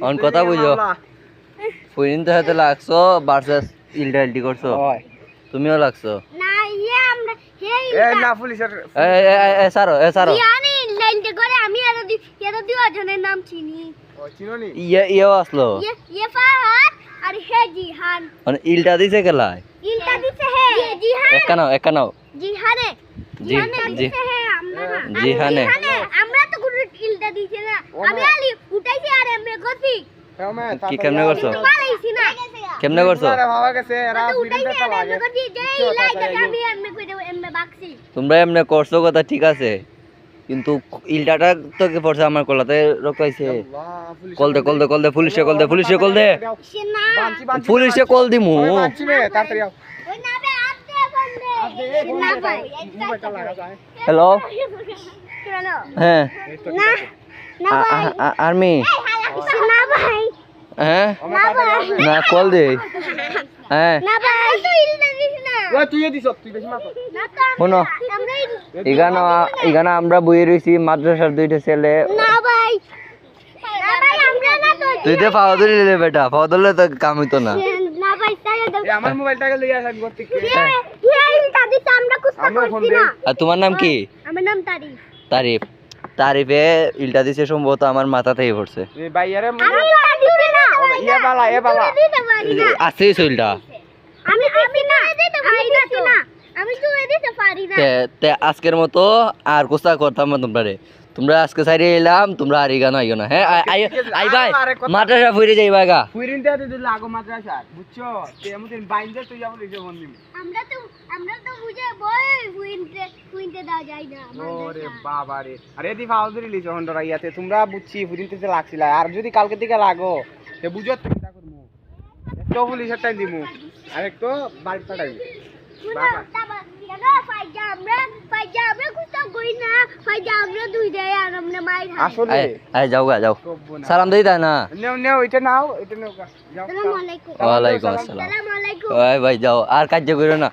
on কথা বুঝো ফুরিন তো হাতে লাগছো ভার্সেস ইলডালটি করছো তুমিও লাগছো না ইয়ে আমরা না পুলিশের এ সারো জানি ইলডালটি করে আমি এর দুজনের নাম চিনি চিনোনি ইয়েও আসলো ইয়ে ফাহাদ আর হে জিহান মানে ইলটা দিছে কেলাই ইলটা দিছে হে জিহান একানাও জিহানে দিছে হে আমরা জিহানে আমরা তো গুরু ইলটা দিছে না আমি আলি উঠাইছি আর এমএ করছি কি কেমনে করছো পালাইছি না কেমনে করছো আরে ভাবা গেছে এরা উঠাইছি ফিরিতে আর লাগে এমএ করছি যে ইলাইটা আমি এমএ কইতে এমএ বাক্সি তোমরা এমনে করছো কথা ঠিক আছে কিন্তু ইলটাটা তো কে পড়ছে আমার কলাতে রকাইছে কল দে পুলিশে কল দে সে না পুলিশে কল দিমু বাঁচি বে তাড়াতাড়ি আও ওই না বে আদে বন্ধে না ভাই মোবাইলটা লাগা যায় হ্যালো কেনো হ্যাঁ না না ভাই আর্মি না ভাই হ্যাঁ না ভাই না কল দে হ্যাঁ না ভাই তো ইলটা দিছ না ওই তুই দিছ তুই বেশি মাতো না তো শোনো আমরা এখানে আমরা বইয়ে রয়েছি মাদ্রাসার দুইটা ছেলে না ভাই আমরা না তো তুই তো পাওয়া দিলে বেটা পাওয়া দিলে তো কাম হইতো না না ভাই তাহলে দাও এই আমার মোবাইলটাকে লইয়া আসি ঘর থেকে ইলটা দিছ আমরা কুস্তা করছি না আর তোমার নাম কি আমার নাম তারিফ তারিফে ইলটা দিছে সম্ভবত আমার মাথা থেকে পড়ছে এই ভাইয়ারে আমি ইলটা দিছি না এ বালা দিতে পারি না আছে শৈলটা আমি দিতে পারি না আমি তো দিতে পারি না তে আজকের মতো আর কোসা করতাম না তোমরা আজকে সাইডে এলাম তোমরা আর ইগানো আইও না হ্যাঁ আই ভাই মাদ্রাসা ফিরে যাইবা গা ফুরিনতে দিল আগো মাদ্রাসা বুঝছো তেমন বাইন্দে তুই যাবো লিখে বন্ধি আমরা তো বুঝে বই ফুইনতে দাও যাই না ওরে বাবা রে আরে দি ফাউদরি লিছ হন্ডরা ইয়াতে তোমরা বুঝছি ফুরিনতে তে লাগছিলা আর যদি কালকে থেকে লাগো তে বুঝো চিন্তা করমু একটু পুলিশের টাইম দিমু আর একটু বাড়ি পাঠাইবো বাবা আমরা কুস্তা কই না আমরা দুই দেয় আর আমরা মাই খাই আসলে আই যাও সালাম দেই তাই না নেও এটা নাও এটা নেও যাও আসসালামু আলাইকুম ওয়ালাইকুম আসসালাম আসসালামু আলাইকুম ভাই যাও আর কাজ করো না